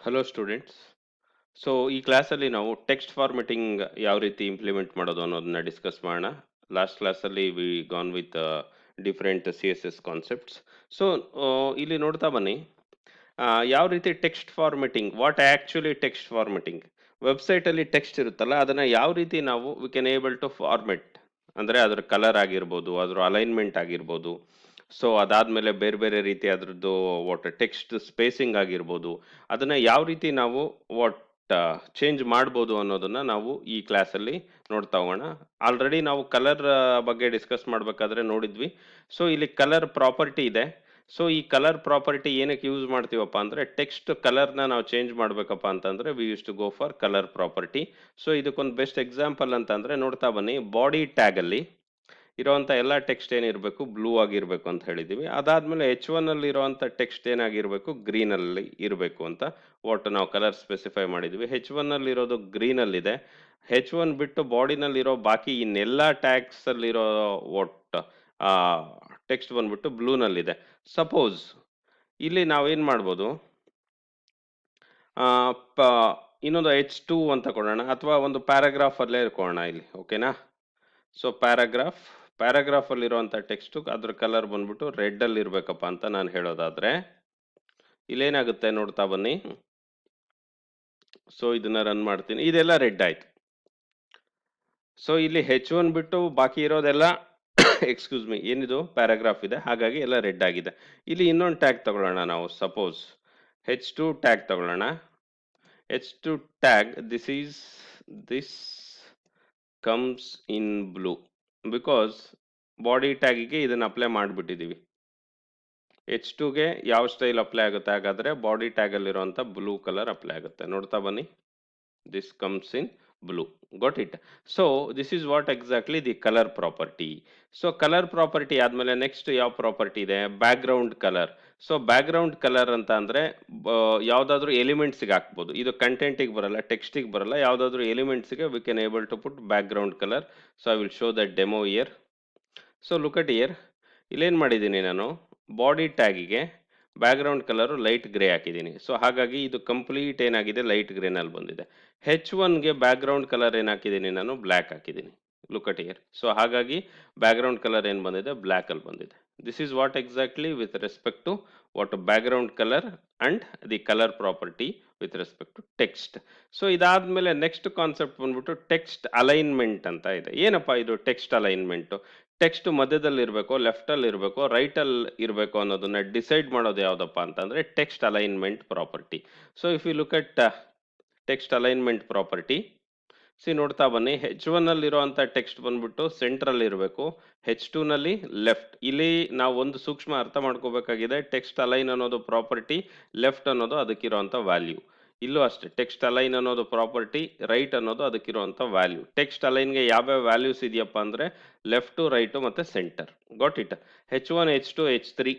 Hello students. So ಈ ಕ್ಲಾಸಲ್ಲಿ ನಾವು ಟೆಕ್ಸ್ಟ್ ಫಾರ್ಮೆಟಿಂಗ್ ಯಾವ ರೀತಿ ಇಂಪ್ಲಿಮೆಂಟ್ ಮಾಡೋದು ಅನ್ನೋದನ್ನ ಡಿಸ್ಕಸ್ ಮಾಡೋಣ. ಲಾಸ್ಟ್ ಕ್ಲಾಸಲ್ಲಿ we gone with different C S S concepts. So ಇಲ್ಲಿ ನೋಡ್ತಾ ಬನ್ನಿ, ಯಾವ ರೀತಿ text formatting, what actually text formatting. ವೆಬ್ಸೈಟಲ್ಲಿ ಟೆಕ್ಸ್ಟ್ ಇರುತ್ತಲ್ಲ, ಅದನ್ನು ಯಾವ ರೀತಿ ನಾವು we can able to format, ಅಂದರೆ ಅದರ ಕಲರ್ ಆಗಿರ್ಬೋದು, ಅದರ ಅಲೈನ್ಮೆಂಟ್ ಆಗಿರ್ಬೋದು. ಸೊ ಅದಾದಮೇಲೆ ಬೇರೆ ಬೇರೆ ರೀತಿ ಅದರದ್ದು ವಾಟ್ ಟೆಕ್ಸ್ಟ್ ಸ್ಪೇಸಿಂಗ್ ಆಗಿರ್ಬೋದು, ಅದನ್ನು ಯಾವ ರೀತಿ ನಾವು ವಾಟ್ ಚೇಂಜ್ ಮಾಡ್ಬೋದು ಅನ್ನೋದನ್ನ ನಾವು ಈ ಕ್ಲಾಸಲ್ಲಿ ನೋಡ್ತಾ ಹೋಗೋಣ. ಆಲ್ರೆಡಿ ನಾವು ಕಲರ್ ಬಗ್ಗೆ ಡಿಸ್ಕಸ್ ಮಾಡಬೇಕಾದ್ರೆ ನೋಡಿದ್ವಿ. ಸೊ ಇಲ್ಲಿ ಕಲರ್ ಪ್ರಾಪರ್ಟಿ ಇದೆ. ಸೊ ಈ ಕಲರ್ ಪ್ರಾಪರ್ಟಿ ಏನಕ್ಕೆ ಯೂಸ್ ಮಾಡ್ತೀವಪ್ಪ ಅಂದರೆ, ಟೆಕ್ಸ್ಟ್ ಕಲರ್ನ ನಾವು ಚೇಂಜ್ ಮಾಡಬೇಕಪ್ಪ ಅಂತಂದರೆ we use to go for colour property. So ಇದಕ್ಕೊಂದು ಬೆಸ್ಟ್ ಎಕ್ಸಾಂಪಲ್ ಅಂತಂದರೆ ನೋಡ್ತಾ ಬನ್ನಿ, ಬಾಡಿ ಟ್ಯಾಗಲ್ಲಿ ಇರೋವಂಥ ಎಲ್ಲ ಟೆಕ್ಸ್ಟ್ ಏನಿರಬೇಕು, ಬ್ಲೂ ಆಗಿರಬೇಕು ಅಂತ ಹೇಳಿದ್ದೀವಿ. ಅದಾದಮೇಲೆ H1 ಅಲ್ಲಿ ಇರೋವಂಥ ಟೆಕ್ಸ್ಟ್ ಏನಾಗಿರಬೇಕು, ಗ್ರೀನಲ್ಲಿ ಇರಬೇಕು ಅಂತ ಒಟ್ಟು ನಾವು ಕಲರ್ ಸ್ಪೆಸಿಫೈ ಮಾಡಿದ್ವಿ. H1 ಅಲ್ಲಿ ಇರೋದು ಗ್ರೀನಲ್ಲಿದೆ. H1 ಬಿಟ್ಟು ಬಾಡಿನಲ್ಲಿರೋ ಬಾಕಿ ಇನ್ನೆಲ್ಲ ಟ್ಯಾಗ್ಸಲ್ಲಿರೋ ಒಟ್ಟು ಟೆಕ್ಸ್ಟ್ ಬಂದ್ಬಿಟ್ಟು ಬ್ಲೂನಲ್ಲಿದೆ. ಸಪೋಸ್ ಇಲ್ಲಿ ನಾವೇನು ಮಾಡ್ಬೋದು, ಇನ್ನೊಂದು H2 ಅಂತ ಕೊಡೋಣ, ಅಥವಾ ಒಂದು ಪ್ಯಾರಾಗ್ರಾಫ್ ಅಲ್ಲೇ ಇಟ್ಕೊಳ್ಳೋಣ ಇಲ್ಲಿ, ಓಕೆನಾ. ಸೊ ಪ್ಯಾರಾಗ್ರಾಫ್ ಅಲ್ಲಿರುವಂಥ ಟೆಕ್ಸ್ಟ್ ಅದ್ರ ಕಲರ್ ಬಂದ್ಬಿಟ್ಟು ರೆಡ್ ಅಲ್ಲಿ ಇರ್ಬೇಕಪ್ಪ ಅಂತ ನಾನು ಹೇಳೋದಾದ್ರೆ, ಇಲ್ಲೇನಾಗುತ್ತೆ ನೋಡ್ತಾ ಬನ್ನಿ. ಸೊ ಇದನ್ನ ರನ್ ಮಾಡ್ತೀನಿ, ಇದೆಲ್ಲ ರೆಡ್ ಆಯ್ತು. ಸೊ ಇಲ್ಲಿ H1 ಬಿಟ್ಟು ಬಾಕಿ ಇರೋದೆಲ್ಲ ಎಕ್ಸ್ಕ್ಯೂಸ್ ಮೀ, ಏನಿದು ಪ್ಯಾರಾಗ್ರಾಫ್ ಇದೆ, ಹಾಗಾಗಿ ಎಲ್ಲ ರೆಡ್ ಆಗಿದೆ. ಇಲ್ಲಿ ಇನ್ನೊಂದು ಟ್ಯಾಗ್ ತಗೊಳ್ಳೋಣ ನಾವು, ಸಪೋಸ್ H2 ಟ್ಯಾಗ್ ತಗೊಳ್ಳೋಣ. H2 tag, this comes in blue, because body ಟ್ಯಾಗಿಗೆ ಇದನ್ನ ಅಪ್ಲೈ ಮಾಡಿಬಿಟ್ಟಿದ್ದೀವಿ. H2ಗೆ ಯಾವ ಸ್ಟೈಲ್ ಅಪ್ಲೈ ಆಗುತ್ತೆ, ಹಾಗಾದ್ರೆ ಬಾಡಿ ಟ್ಯಾಗ್ ಅಲ್ಲಿರುವಂಥ ಬ್ಲೂ ಕಲರ್ ಅಪ್ಲೈ ಆಗುತ್ತೆ. ನೋಡ್ತಾ ಬನ್ನಿ, this comes in blue. Got it? So this is what exactly the color property. So color property ಆದ್ಮೇಲೆ ನೆಕ್ಸ್ಟ್ ಯಾವ ಪ್ರಾಪರ್ಟಿ ಇದೆ, background colour. So background colour ಅಂತ ಅಂದ್ರೆ ಯಾವ್ದಾದ್ರು ಎಲಿಮೆಂಟ್ಸ್ಗೆ ಹಾಕ್ಬೋದು. ಇದು ಕಂಟೆಂಟಿಗೆ ಬರಲ್ಲ, ಟೆಕ್ಸ್ಟಿಗೆ ಬರಲ್ಲ, ಯಾವ್ದಾದ್ರು ಎಲಿಮೆಂಟ್ಸ್ಗೆ we can able to put background colour. So I will show that demo here. So look at here, ಇಲ್ಲೇನು ಮಾಡಿದ್ದೀನಿ ನಾನು, ಬಾಡಿ ಟ್ಯಾಗಿಗೆ ಬ್ಯಾಕ್ಗ್ರೌಂಡ್ ಕಲರು ಲೈಟ್ ಗ್ರೇ ಹಾಕಿದ್ದೀನಿ. ಸೊ ಹಾಗಾಗಿ ಇದು ಕಂಪ್ಲೀಟ್ ಏನಾಗಿದೆ, ಲೈಟ್ ಗ್ರೇನಲ್ಲಿ ಬಂದಿದೆ. H1ಗೆ ಬ್ಯಾಕ್ಗ್ರೌಂಡ್ ಕಲರ್ ಏನು ಹಾಕಿದ್ದೀನಿ ನಾನು, ಬ್ಲ್ಯಾಕ್ ಹಾಕಿದ್ದೀನಿ. Look at here. ಸೊ ಹಾಗಾಗಿ ಬ್ಯಾಕ್ಗ್ರೌಂಡ್ ಕಲರ್ ಏನು ಬಂದಿದೆ, ಬ್ಲ್ಯಾಕ್ ಅಲ್ಲಿ ಬಂದಿದೆ. This is what exactly with respect to what background colour and the colour property with respect to text. So ಇದಾದ್ಮೇಲೆ ನೆಕ್ಸ್ಟ್ ಕಾನ್ಸೆಪ್ಟ್ ಬಂದ್ಬಿಟ್ಟು ಟೆಕ್ಸ್ಟ್ ಅಲೈನ್ಮೆಂಟ್ ಅಂತ ಇದೆ. ಏನಪ್ಪಾ ಇದು ಟೆಕ್ಸ್ಟ್ ಅಲೈನ್ಮೆಂಟ್? ಟೆಕ್ಸ್ಟ್ ಮಧ್ಯದಲ್ಲಿ ಇರಬೇಕು, ಲೆಫ್ಟ್ ಅಲ್ಲಿ ಇರಬೇಕು, ರೈಟ್ ಅಲ್ಲಿ ಇರಬೇಕು ಅನ್ನೋದನ್ನ ಡಿಸೈಡ್ ಮಾಡೋದು ಯಾವ್ದಪ್ಪ ಅಂತಂದ್ರೆ text alignment property. So if you look at text alignment property, ನೋಡ್ತಾ ಬನ್ನಿ, H1 ಅಲ್ಲಿ ಇರುವಂತ ಟೆಕ್ಸ್ಟ್ ಬಂದ್ಬಿಟ್ಟು ಸೆಂಟ್ರಲ್ ಇರಬೇಕು, H2 ನಲ್ಲಿ ಲೆಫ್ಟ್. ಇಲ್ಲಿ ನಾವು ಒಂದು ಸೂಕ್ಷ್ಮ ಅರ್ಥ ಮಾಡ್ಕೋಬೇಕಾಗಿದೆ, ಟೆಕ್ಸ್ಟ್ ಅಲೈನ್ ಅನ್ನೋದು ಪ್ರಾಪರ್ಟಿ, ಲೆಫ್ಟ್ ಅನ್ನೋದು ಅದಕ್ಕಿರುವಂತ ವ್ಯಾಲ್ಯೂ. ಇಲ್ಲೂ ಅಷ್ಟೇ, ಟೆಕ್ಸ್ಟ್ ಅಲೈನ್ ಅನ್ನೋದು ಪ್ರಾಪರ್ಟಿ, ರೈಟ್ ಅನ್ನೋದು ಅದಕ್ಕಿರುವಂತ ವ್ಯಾಲ್ಯೂ. ಟೆಕ್ಸ್ಟ್ ಅಲೈನ್ಗೆ ಯಾವ್ಯಾವ ವ್ಯಾಲ್ಯೂಸ್ ಇದೆಯಪ್ಪ ಅಂದ್ರೆ ಲೆಫ್ಟ್, ರೈಟ್ ಮತ್ತೆ centre. Got it? H1 H2 H3,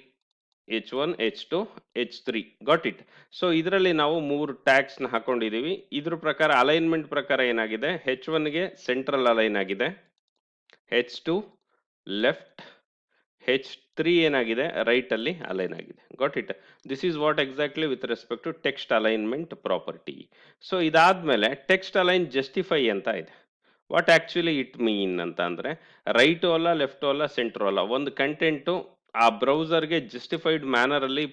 H1 H2 H3. Got it? So ಇದರಲ್ಲಿ ನಾವು 3 ಟ್ಯಾಗ್ಸ್ ನ ಹಾಕೊಂಡಿದೀವಿ. ಇದ್ರ ಪ್ರಕಾರ ಅಲೈನ್ಮೆಂಟ್ ಪ್ರಕಾರ ಏನಾಗಿದೆ, H1ಗೆ ಸೆಂಟ್ರಲ್ ಅಲೈನ್ ಆಗಿದೆ, H2 ಲೆಫ್ಟ್, H3 ಏನಾಗಿದೆ, ರೈಟ್ ಅಲ್ಲಿ ಅಲೈನ್ ಆಗಿದೆ. Got it? This is what exactly with respect to text alignment property. So ಇದಾದ್ಮೇಲೆ ಟೆಕ್ಸ್ಟ್ ಅಲೈನ್ ಜಸ್ಟಿಫೈ ಅಂತ ಇದೆ. ವಾಟ್ ಆಕ್ಚುಲಿ ಇಟ್ ಮೀನ್ ಅಂತ ಅಂದ್ರೆ, ರೈಟು ಅಲ್ಲ, ಲೆಫ್ಟು ಅಲ್ಲ, ಸೆಂಟ್ರು ಅಲ್ಲ, ಒಂದು ಕಂಟೆಂಟು ಆ ಬ್ರೌಸರ್ಗೆ ಜಸ್ಟಿಫೈಡ್ ಮ್ಯಾನರ್ ಅಲ್ಲಿ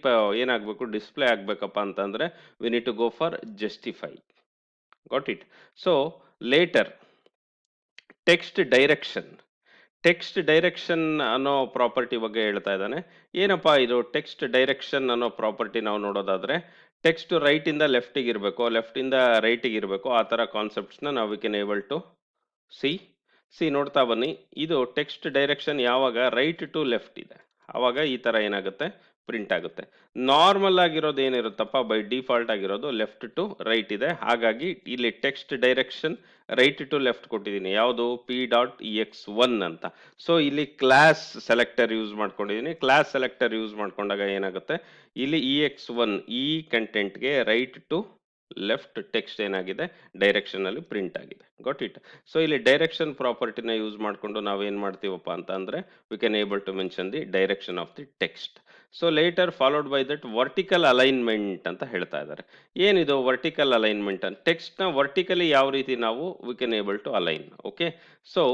ಏನಾಗಬೇಕು, ಡಿಸ್ಪ್ಲೇ ಆಗ್ಬೇಕಪ್ಪ ಅಂತಂದ್ರೆ we need to go for justify. Got it? So later text direction ಅನ್ನೋ ಪ್ರಾಪರ್ಟಿ ಬಗ್ಗೆ ಹೇಳ್ತಾ ಇದ್ದಾನೆ. ಏನಪ್ಪಾ ಇದು ಟೆಕ್ಸ್ಟ್ ಡೈರೆಕ್ಷನ್ ಅನ್ನೋ ಪ್ರಾಪರ್ಟಿ? ನಾವು ನೋಡೋದಾದ್ರೆ ಟೆಕ್ಸ್ಟ್ ರೈಟ್ ಇಂದ ಲೆಫ್ಟಿಗೆ ಇರಬೇಕು, ಲೆಫ್ಟ್ ಇಂದ ರೈಟಿಗೆ ಇರಬೇಕು, ಆ ತರ ಕಾನ್ಸೆಪ್ಟ್ಸ್ನ ನಾವು we can able to see ನೋಡ್ತಾ ಬನ್ನಿ. ಇದು ಟೆಕ್ಸ್ಟ್ ಡೈರೆಕ್ಷನ್ ಯಾವಾಗ ರೈಟ್ ಟು ಲೆಫ್ಟ್ ಇದೆ, ಆವಾಗ ಈ ತರ ಏನಾಗುತ್ತೆ, ಪ್ರಿಂಟ್ ಆಗುತ್ತೆ. ನಾರ್ಮಲ್ ಆಗಿರೋದು ಏನಿರುತ್ತಪ್ಪ, ಬೈ ಡಿಫಾಲ್ಟ್ ಆಗಿರೋದು ಲೆಫ್ಟ್ ಟು ರೈಟ್ ಇದೆ. ಹಾಗಾಗಿ ಇಲ್ಲಿ text direction right to left ಕೊಟ್ಟಿದ್ದೀನಿ, ಯಾವುದು p.ex1 ಅಂತ. ಸೊ ಇಲ್ಲಿ ಕ್ಲಾಸ್ ಸೆಲೆಕ್ಟರ್ ಯೂಸ್ ಮಾಡ್ಕೊಂಡಿದ್ದೀನಿ. ಕ್ಲಾಸ್ ಸೆಲೆಕ್ಟರ್ ಯೂಸ್ ಮಾಡ್ಕೊಂಡಾಗ ಏನಾಗುತ್ತೆ, ಇಲ್ಲಿ ex1 ಈ ಕಂಟೆಂಟ್ಗೆ ರೈಟ್ ಟು ಲೆಫ್ಟ್ ಟೆಕ್ಸ್ಟ್ ಏನಾಗಿದೆ ಡೈರೆಕ್ಷನ್ ಅಲ್ಲಿ ಪ್ರಿಂಟ್ ಆಗಿದೆ. Got it. ಸೊ ಇಲ್ಲಿ ಡೈರೆಕ್ಷನ್ ಪ್ರಾಪರ್ಟಿನ ಯೂಸ್ ಮಾಡಿಕೊಂಡು ನಾವೇನ್ ಮಾಡ್ತೀವಪ್ಪ ಅಂತ ಅಂದ್ರೆ we can able to mention the direction of the text. So later followed by that vertical alignment ಅಂತ ಹೇಳ್ತಾ ಇದ್ದಾರೆ. ಏನಿದು ವರ್ಟಿಕಲ್ ಅಲೈನ್ಮೆಂಟ್ ಅಂತ? ಟೆಕ್ಸ್ಟ್ ನ ವರ್ಟಿಕಲಿ ಯಾವ ರೀತಿ ನಾವು we can able to align. Okay, so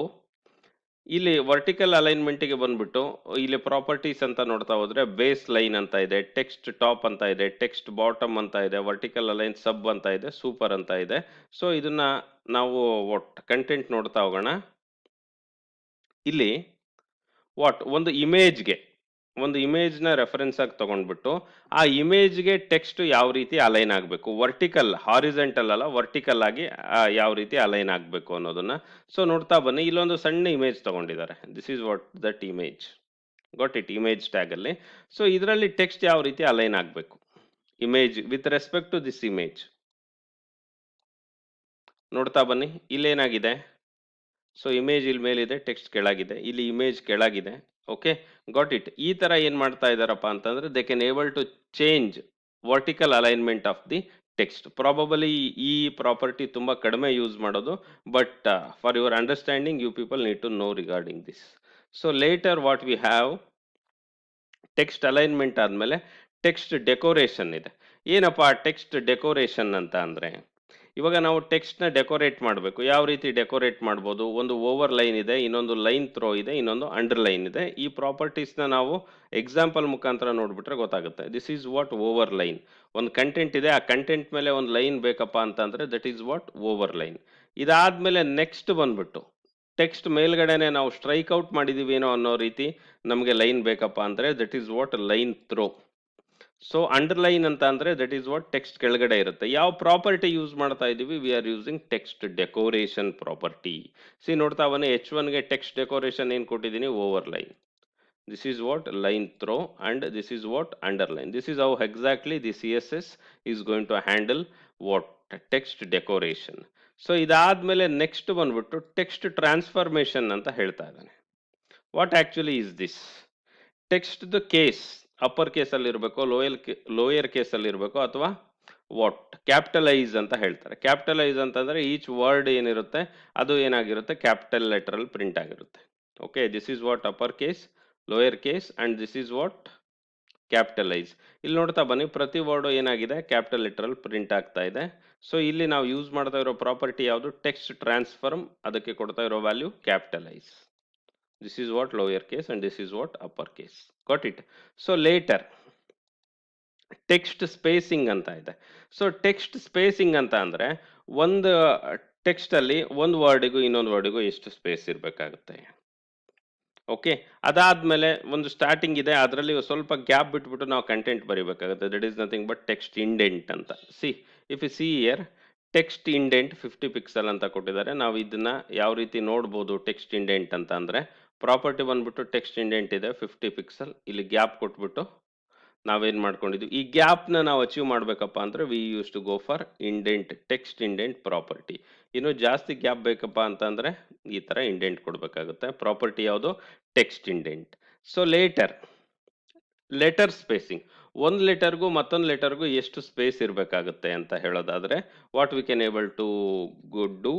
ಇಲ್ಲಿ ವರ್ಟಿಕಲ್ ಅಲೈನ್ಮೆಂಟ್ಗೆ ಬಂದ್ಬಿಟ್ಟು ಇಲ್ಲಿ ಪ್ರಾಪರ್ಟೀಸ್ ಅಂತ ನೋಡ್ತಾ ಹೋದ್ರೆ ಬೇಸ್ ಲೈನ್ ಅಂತ ಇದೆ, ಟೆಕ್ಸ್ಟ್ ಟಾಪ್ ಅಂತ ಇದೆ, ಟೆಕ್ಸ್ಟ್ ಬಾಟಮ್ ಅಂತ ಇದೆ, ವರ್ಟಿಕಲ್ ಅಲೈನ್ ಸಬ್ ಅಂತ ಇದೆ, ಸೂಪರ್ ಅಂತ ಇದೆ. ಸೊ ಇದನ್ನ ನಾವು ಕಂಟೆಂಟ್ ನೋಡ್ತಾ ಹೋಗೋಣ. ಇಲ್ಲಿ ಒಂದು ಇಮೇಜ್ನ ರೆಫರೆನ್ಸ್ ಆಗಿ ತಗೊಂಡ್ಬಿಟ್ಟು ಆ ಇಮೇಜ್ಗೆ ಟೆಕ್ಸ್ಟ್ ಯಾವ ರೀತಿ ಅಲೈನ್ ಆಗಬೇಕು, ವರ್ಟಿಕಲ್ ಹಾರಿಜೆಂಟಲ್ ಅಲ್ಲ ವರ್ಟಿಕಲ್ ಆಗಿ ಯಾವ ರೀತಿ ಅಲೈನ್ ಆಗಬೇಕು ಅನ್ನೋದನ್ನ ಸೊ ನೋಡ್ತಾ ಬನ್ನಿ. ಇಲ್ಲೊಂದು ಸಣ್ಣ ಇಮೇಜ್ ತಗೊಂಡಿದ್ದಾರೆ. This is what that image. Got it. Image tag ಅಲ್ಲಿ ಸೊ ಇದರಲ್ಲಿ ಟೆಕ್ಸ್ಟ್ ಯಾವ ರೀತಿ ಅಲೈನ್ ಆಗಬೇಕು, image with respect to this image ನೋಡ್ತಾ ಬನ್ನಿ. ಇಲ್ಲೇನಾಗಿದೆ, ಸೊ ಇಮೇಜ್ ಇಲ್ಲಿ ಮೇಲಿದೆ, ಟೆಕ್ಸ್ಟ್ ಕೆಳಗಿದೆ, ಇಲ್ಲಿ ಇಮೇಜ್ ಕೆಳಗಿದೆ. Okay, got it. ಈ ತರ ಏನ್ ಮಾಡ್ತಾ ಇದಾರಪ್ಪ ಅಂತಂದ್ರೆ they can able to change vertical alignment of the text. Probably ಈ ಪ್ರಾಪರ್ಟಿ ತುಂಬಾ ಕಡಿಮೆ ಯೂಸ್ ಮಾಡೋದು, but for your understanding you people need to know regarding this. So later what we have, text alignment ಆದ್ಮೇಲೆ text decoration ಇದೆ. ಏನಪ್ಪಾ text decoration ಅಂತ ಅಂದ್ರೆ, ಇವಾಗ ನಾವು ಟೆಕ್ಸ್ಟ್ ನ ಡೆಕೋರೇಟ್ ಮಾಡಬೇಕು. ಯಾವ ರೀತಿ ಡೆಕೋರೇಟ್ ಮಾಡ್ಬೋದು? ಒಂದು ಓವರ್ ಲೈನ್ ಇದೆ, ಇನ್ನೊಂದು ಲೈನ್ ಥ್ರೋ ಇದೆ, ಇನ್ನೊಂದು ಅಂಡರ್ ಲೈನ್ ಇದೆ. ಈ ಪ್ರಾಪರ್ಟೀಸ್ ನ ನಾವು ಎಕ್ಸಾಂಪಲ್ ಮುಖಾಂತರ ನೋಡ್ಬಿಟ್ರೆ ಗೊತ್ತಾಗುತ್ತೆ. This is what over line. ಒಂದು ಕಂಟೆಂಟ್ ಇದೆ, ಆ ಕಂಟೆಂಟ್ ಮೇಲೆ ಒಂದು ಲೈನ್ ಬೇಕಪ್ಪ ಅಂತಂದ್ರೆ that is what over line. ಇದಾದ್ಮೇಲೆ ನೆಕ್ಸ್ಟ್ ಬಂದ್ಬಿಟ್ಟು ಟೆಕ್ಸ್ಟ್ ಮೇಲ್ಗಡೆನೆ ನಾವು ಸ್ಟ್ರೈಕ್ ಔಟ್ ಮಾಡಿದೀವಿ ಏನೋ ಅನ್ನೋ ರೀತಿ ನಮಗೆ ಲೈನ್ ಬೇಕಪ್ಪ ಅಂದ್ರೆ that is what line through. So underline ಅಂತ ಅಂದ್ರೆ ದಟ್ ಈಸ್ ವಾಟ್ ಟೆಕ್ಸ್ಟ್ ಕೆಳಗಡೆ ಇರುತ್ತೆ. ಯಾವ ಪ್ರಾಪರ್ಟಿ ಯೂಸ್ ಮಾಡ್ತಾ ಇದೀವಿ? We are using text decoration property. See ನೋಡ್ತಾ ಬನ್ನಿ, H1ಗೆ ಟೆಕ್ಸ್ಟ್ ಡೆಕೋರೇಷನ್ ಏನ್ ಕೊಟ್ಟಿದ್ದೀನಿ? Overline. This is what line through and this is what underline. This is how exactly the CSS is going to handle what text decoration. So ಇದಾದ್ಮೇಲೆ next ಬಂದ್ಬಿಟ್ಟು text transformation ಅಂತ ಹೇಳ್ತಾ ಇದ್ದಾನೆ. What actually is this? Text the case upper case ಅಲ್ಲಿ ಇರಬೇಕು, lower case ಅಲ್ಲಿ ಇರಬೇಕು, ಅಥವಾ ವಾಟ್ ಕ್ಯಾಪಿಟಲೈಸ್ ಅಂತ ಹೇಳ್ತಾರೆ. ಕ್ಯಾಪಿಟಲೈಸ್ ಅಂತಂದ್ರೆ ಈಚ್ ವರ್ಡ್ ಏನಿರುತ್ತೆ ಅದು ಏನಾಗಿರುತ್ತೆ? ಕ್ಯಾಪಿಟಲ್ ಲೆಟರ್ ಅಲ್ಲಿ ಪ್ರಿಂಟ್ ಆಗಿರುತ್ತೆ. Okay, this is what upper case, lower case and this is what capitalise. ಇಲ್ಲಿ ನೋಡ್ತಾ ಬನ್ನಿ, ಪ್ರತಿ ವರ್ಡ್ ಏನಾಗಿದೆ? ಕ್ಯಾಪಿಟಲ್ ಲೆಟರ್ ಅಲ್ಲಿ ಪ್ರಿಂಟ್ ಆಗ್ತಾ ಇದೆ. ಸೊ ಇಲ್ಲಿ ನಾವು ಯೂಸ್ ಮಾಡ್ತಾ ಇರೋ ಪ್ರಾಪರ್ಟಿ ಯಾವುದು? Text transform. ಅದಕ್ಕೆ ಕೊಡ್ತಾ ಇರೋ value capitalise. This is what lower case and this is what upper case. Got it? So later text spacing ಅಂತ ಇದೆ. ಸೊ ಟೆಕ್ಸ್ಟ್ ಸ್ಪೇಸಿಂಗ್ ಅಂತ ಅಂದ್ರೆ ಒಂದು ಟೆಕ್ಸ್ಟ್ ಅಲ್ಲಿ ಒಂದು ವರ್ಡಿಗೂ ಇನ್ನೊಂದು ವರ್ಡಿಗೂ ಎಷ್ಟು ಸ್ಪೇಸ್ ಇರಬೇಕಾಗುತ್ತೆ. ಓಕೆ, ಅದಾದ್ಮೇಲೆ ಒಂದು ಸ್ಟಾರ್ಟಿಂಗ್ ಇದೆ, ಅದರಲ್ಲಿ ಸ್ವಲ್ಪ ಗ್ಯಾಪ್ ಬಿಟ್ಬಿಟ್ಟು ನಾವು ಕಂಟೆಂಟ್ ಬರೀಬೇಕಾಗುತ್ತೆ. That is nothing but text indent ಅಂತ. See if you see here text indent 50 pixel ಅಂತ ಕೊಟ್ಟಿದ್ದಾರೆ. ನಾವು ಇದನ್ನ ಯಾವ ರೀತಿ ನೋಡ್ಬೋದು ಟೆಕ್ಸ್ಟ್ ಇಂಡೆಂಟ್ ಅಂತ ಅಂದ್ರೆ, ಪ್ರಾಪರ್ಟಿ ಬಂದ್ಬಿಟ್ಟು ಟೆಕ್ಸ್ಟ್ ಇಂಡೆಂಟ್ ಇದೆ 50 ಪಿಕ್ಸೆಲ್. ಇಲ್ಲಿ ಗ್ಯಾಪ್ ಕೊಟ್ಬಿಟ್ಟು ನಾವೇನ್ ಮಾಡ್ಕೊಂಡಿದ್ವಿ, ಈ ಗ್ಯಾಪ್ನ ನಾವು ಅಚೀವ್ ಮಾಡ್ಬೇಕಪ್ಪ ಅಂದ್ರೆ we use to go for indent, text indent property. ಇನ್ನು ಜಾಸ್ತಿ ಗ್ಯಾಪ್ ಬೇಕಪ್ಪ ಅಂತಂದ್ರೆ ಈ ತರ ಇಂಡೆಂಟ್ ಕೊಡ್ಬೇಕಾಗುತ್ತೆ. ಪ್ರಾಪರ್ಟಿ ಯಾವುದು? Text indent. So letter spacing, ಒಂದು ಲೆಟರ್ಗೂ ಮತ್ತೊಂದು ಲೆಟರ್ಗೂ ಎಷ್ಟು ಸ್ಪೇಸ್ ಇರಬೇಕಾಗುತ್ತೆ ಅಂತ ಹೇಳೋದಾದ್ರೆ what we can able to do,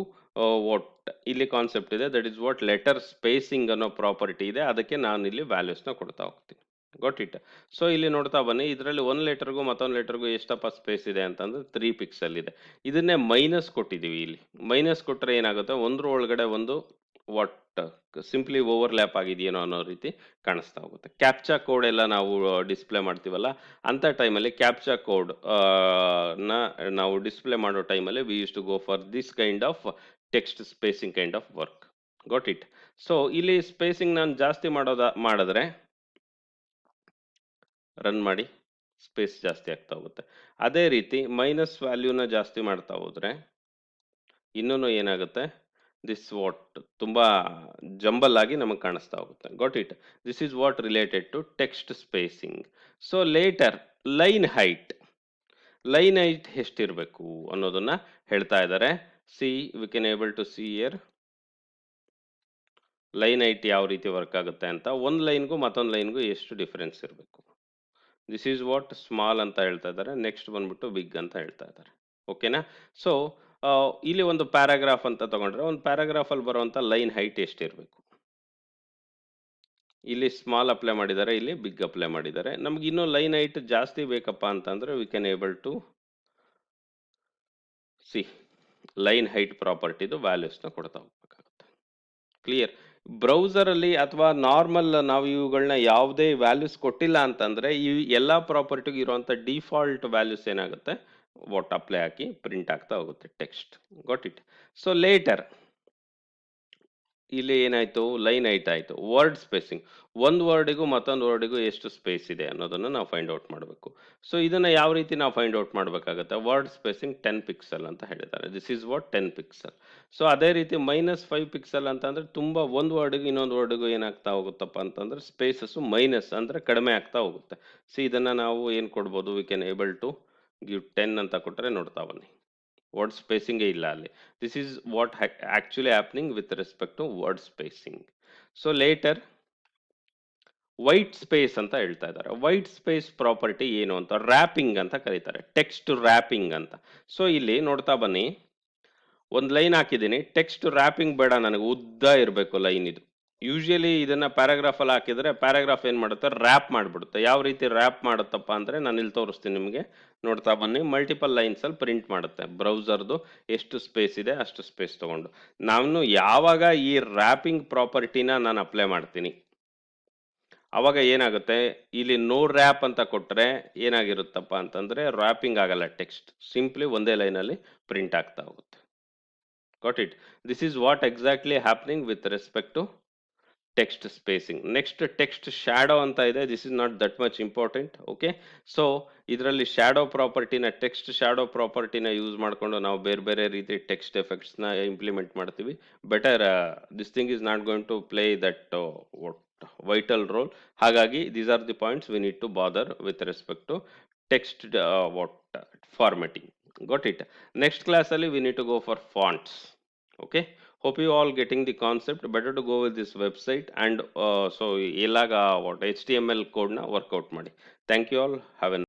what ಇಲ್ಲಿ ಕಾನ್ಸೆಪ್ಟ್ ಇದೆ, that is what letter spacing ಅನ್ನೋ ಪ್ರಾಪರ್ಟಿ ಇದೆ. ಅದಕ್ಕೆ ನಾನು ಇಲ್ಲಿ ವ್ಯಾಲ್ಯೂಸ್ನ ಕೊಡ್ತಾ ಹೋಗ್ತೀನಿ. Got it. ಸೊ ಇಲ್ಲಿ ನೋಡ್ತಾ ಬನ್ನಿ, ಇದರಲ್ಲಿ ಒಂದು ಲೆಟರ್ಗೂ ಮತ್ತೊಂದು ಲೆಟರ್ಗೂ ಎಷ್ಟಪ್ಪ ಸ್ಪೇಸ್ ಇದೆ ಅಂತಂದ್ರೆ 3 ಪಿಕ್ಸೆಲ್ ಇದೆ. ಇದನ್ನೇ ಮೈನಸ್ ಕೊಟ್ಟಿದೀವಿ. ಇಲ್ಲಿ ಮೈನಸ್ ಕೊಟ್ಟರೆ ಏನಾಗುತ್ತೆ? ಒಂದ್ರ ಒಳಗಡೆ ಒಂದು ವಾಟ್ ಸಿಂಪ್ಲಿ ಓವರ್ಲ್ಯಾಪ್ ಆಗಿದೆಯೇನೋ ಅನ್ನೋ ರೀತಿ ಕಾಣಿಸ್ತಾ ಹೋಗುತ್ತೆ. ಕ್ಯಾಪ್ಚಾ ಕೋಡ್ ಎಲ್ಲ ನಾವು ಡಿಸ್ಪ್ಲೇ ಮಾಡ್ತೀವಲ್ಲ, ಅಂತ ಟೈಮಲ್ಲಿ ಕ್ಯಾಪ್ಚಾ ಕೋಡ್ ನ ನಾವು ಡಿಸ್ಪ್ಲೇ ಮಾಡೋ ಟೈಮಲ್ಲಿ we use to go for this kind of text spacing kind of work. Got it. So ಇಲ್ಲಿ ಸ್ಪೇಸಿಂಗ್ ನಾನು ಜಾಸ್ತಿ ಮಾಡಿದ್ರೆ ರನ್ ಮಾಡಿ ಸ್ಪೇಸ್ ಜಾಸ್ತಿ ಆಗ್ತಾ ಹೋಗುತ್ತೆ. ಅದೇ ರೀತಿ ಮೈನಸ್ ವ್ಯಾಲ್ಯೂನ ಜಾಸ್ತಿ ಮಾಡ್ತಾ ಹೋದ್ರೆ ಇನ್ನೂ ಏನಾಗುತ್ತೆ? ದಿಸ್ ವಾಟ್ ತುಂಬಾ ಜಂಬಲ್ ಆಗಿ ನಮಗೆ ಕಾಣಿಸ್ತಾ ಹೋಗುತ್ತೆ. Got it. This is what related to text spacing. So later line height ಎಷ್ಟಿರಬೇಕು ಅನ್ನೋದನ್ನ ಹೇಳ್ತಾ ಇದ್ದಾರೆ. See we can able to see here line height ಯಾವ ರೀತಿ ವರ್ಕ್ ಆಗುತ್ತೆ ಅಂತ. ಒಂದು ಲೈನ್ಗೂ ಮತ್ತೊಂದು ಲೈನ್ಗೂ ಎಷ್ಟು ಡಿಫರೆನ್ಸ್ ಇರಬೇಕು. ದಿಸ್ ಈಸ್ ವಾಟ್ ಸ್ಮಾಲ್ ಅಂತ ಹೇಳ್ತಾ ಇದ್ದಾರೆ. ನೆಕ್ಸ್ಟ್ ಬಂದ್ಬಿಟ್ಟು ಬಿಗ್ ಅಂತ ಹೇಳ್ತಾ ಇದ್ದಾರೆ. ಓಕೆನಾ? ಸೊ ಇಲ್ಲಿ ಒಂದು ಪ್ಯಾರಾಗ್ರಾಫ್ ಅಂತ ತಗೊಂಡ್ರೆ ಒಂದು ಪ್ಯಾರಾಗ್ರಾಫ್ ಅಲ್ಲಿ ಬರುವಂತ ಲೈನ್ ಹೈಟ್ ಎಷ್ಟಿರಬೇಕು? ಇಲ್ಲಿ ಸ್ಮಾಲ್ ಅಪ್ಲೈ ಮಾಡಿದ್ದಾರೆ, ಇಲ್ಲಿ ಬಿಗ್ ಅಪ್ಲೈ ಮಾಡಿದ್ದಾರೆ. ನಮ್ಗೆ ಇನ್ನೂ ಲೈನ್ ಹೈಟ್ ಜಾಸ್ತಿ ಬೇಕಪ್ಪ ಅಂತಂದ್ರೆ we can able to see line height ಪ್ರಾಪರ್ಟಿದು ವ್ಯಾಲ್ಯೂಸ್ನ ಕೊಡ್ತಾ ಹೋಗ್ಬೇಕಾಗುತ್ತೆ. ಕ್ಲಿಯರ್? ಬ್ರೌಸರ್ ಅಲ್ಲಿ ಅಥವಾ ನಾರ್ಮಲ್ ನಾವು ಇವುಗಳನ್ನ ಯಾವುದೇ ವ್ಯಾಲ್ಯೂಸ್ ಕೊಟ್ಟಿಲ್ಲ ಅಂತಂದ್ರೆ ಈ ಎಲ್ಲಾ ಪ್ರಾಪರ್ಟಿಗೂ ಇರುವಂತ ಡಿಫಾಲ್ಟ್ ವ್ಯಾಲ್ಯೂಸ್ ಏನಾಗುತ್ತೆ, ವಾಟ್ ಅಪ್ಲೈ ಹಾಕಿ ಪ್ರಿಂಟ್ ಆಗ್ತಾ ಹೋಗುತ್ತೆ text. Got it? So litre ಇಲ್ಲಿ ಏನಾಯ್ತು, ಲೈನ್ ಹೈಟ್ ಆಯ್ತು. ವರ್ಡ್ ಸ್ಪೇಸಿಂಗ್, ಒಂದು ವರ್ಡಿಗೂ ಮತ್ತೊಂದು ವರ್ಡಿಗೂ ಎಷ್ಟು ಸ್ಪೇಸ್ ಇದೆ ಅನ್ನೋದನ್ನ ನಾವು ಫೈಂಡ್ ಔಟ್ ಮಾಡಬೇಕು. ಸೊ ಇದನ್ನ ಯಾವ ರೀತಿ ನಾವು ಫೈಂಡ್ ಔಟ್ ಮಾಡಬೇಕಾಗುತ್ತೆ? ವರ್ಡ್ ಸ್ಪೇಸಿಂಗ್ 10 ಪಿಕ್ಸೆಲ್ ಅಂತ ಹೇಳಿದ್ದಾರೆ. This is what 10 pixel. So ಅದೇ ರೀತಿ -5 ಪಿಕ್ಸೆಲ್ ಅಂತಂದ್ರೆ ತುಂಬಾ ಒಂದು ವರ್ಡಿಗೂ ಇನ್ನೊಂದು ವರ್ಡಿಗೂ ಏನಾಗ್ತಾ ಹೋಗುತ್ತಪ್ಪ ಅಂತಂದ್ರೆ ಸ್ಪೇಸಸ್ ಮೈನಸ್ ಅಂದ್ರೆ ಕಡಿಮೆ ಆಗ್ತಾ ಹೋಗುತ್ತೆ. ಸೊ ಇದನ್ನ ನಾವು ಏನ್ ಕೊಡ್ಬೋದು, we can able to give 10 ಅಂತ ಕೊಟ್ರೆ ನೋಡ್ತಾ ಬನ್ನಿ, ವರ್ಡ್ ಸ್ಪೇಸಿಂಗೇ ಇಲ್ಲ ಅಲ್ಲಿ. This is what actually happening with respect to word spacing. So later white space ಅಂತ ಹೇಳ್ತಾ ಇದ್ದಾರೆ. ವೈಟ್ ಸ್ಪೇಸ್ ಪ್ರಾಪರ್ಟಿ ಏನು ಅಂತ ರ್ಯಾಪಿಂಗ್ ಅಂತ ಕರೀತಾರೆ, ಟೆಕ್ಸ್ಟ್ ರ್ಯಾಪಿಂಗ್ ಅಂತ. ಸೊ ಇಲ್ಲಿ ನೋಡ್ತಾ ಬನ್ನಿ, ಒಂದು ಲೈನ್ ಹಾಕಿದ್ದೀನಿ, ಟೆಕ್ಸ್ಟ್ ರ್ಯಾಪಿಂಗ್ ಬೇಡ ನನಗೆ, ಉದ್ದ ಇರಬೇಕು ಲೈನ್ ಇದು. ಯೂಶಲಿ ಇದನ್ನ ಪ್ಯಾರಾಗ್ರಾಫ್ ಅಲ್ಲಿ ಹಾಕಿದ್ರೆ ಪ್ಯಾರಾಗ್ರಾಫ್ ಏನ್ ಮಾಡುತ್ತೆ, ರ್ಯಾಪ್ ಮಾಡ್ಬಿಡುತ್ತೆ. ಯಾವ ರೀತಿ ರ್ಯಾಪ್ ಮಾಡುತ್ತಪ್ಪ ಅಂದ್ರೆ ನಾನು ಇಲ್ಲಿ ತೋರಿಸ್ತೀನಿ ನಿಮಗೆ, ನೋಡ್ತಾ ಬನ್ನಿ. ಮಲ್ಟಿಪಲ್ ಲೈನ್ಸ್ ಅಲ್ಲಿ ಪ್ರಿಂಟ್ ಮಾಡುತ್ತೆ. ಬ್ರೌಸರ್ದು ಎಷ್ಟು ಸ್ಪೇಸ್ ಇದೆ ಅಷ್ಟು ಸ್ಪೇಸ್ ತಗೊಂಡು ನಾನು ಯಾವಾಗ ಈ ರ್ಯಾಪಿಂಗ್ ಪ್ರಾಪರ್ಟಿನ ನಾನು ಅಪ್ಲೈ ಮಾಡ್ತೀನಿ ಅವಾಗ ಏನಾಗುತ್ತೆ, ಇಲ್ಲಿ ನೋ ರ್ಯಾಪ್ ಅಂತ ಕೊಟ್ರೆ ಏನಾಗಿರುತ್ತಪ್ಪ ಅಂತಂದ್ರೆ ರ್ಯಾಪಿಂಗ್ ಆಗಲ್ಲ, ಟೆಕ್ಸ್ಟ್ ಸಿಂಪ್ಲಿ ಒಂದೇ ಲೈನಲ್ಲಿ ಪ್ರಿಂಟ್ ಆಗ್ತಾ ಹೋಗುತ್ತೆ. Got it? This is what exactly happening with respect to text spacing. Next text shadow ಅಂತ ಇದೆ. This is not that much important. Okay, so ಇದರಲ್ಲಿ ಶ್ಯಾಡೋ ಪ್ರಾಪರ್ಟಿನ, ಟೆಕ್ಸ್ಟ್ ಶ್ಯಾಡೋ ಪ್ರಾಪರ್ಟಿನ ಯೂಸ್ ಮಾಡಿಕೊಂಡು ನಾವು ಬೇರೆ ಬೇರೆ ರೀತಿ ಟೆಕ್ಸ್ಟ್ ಎಫೆಕ್ಟ್ಸ್ನ ಇಂಪ್ಲಿಮೆಂಟ್ ಮಾಡ್ತೀವಿ. Better this thing is not going to play that vital role. ಹಾಗಾಗಿ these are the points we need to bother with respect to text what formatting. got it? Next class ಅಲ್ಲಿ we need to go for fonts. Okay, hope you all getting the concept. Better to go with this website and so ಎಲ್ಲಾಗ what HTML code ನ workout ಮಾಡಿ. Thank you all, have a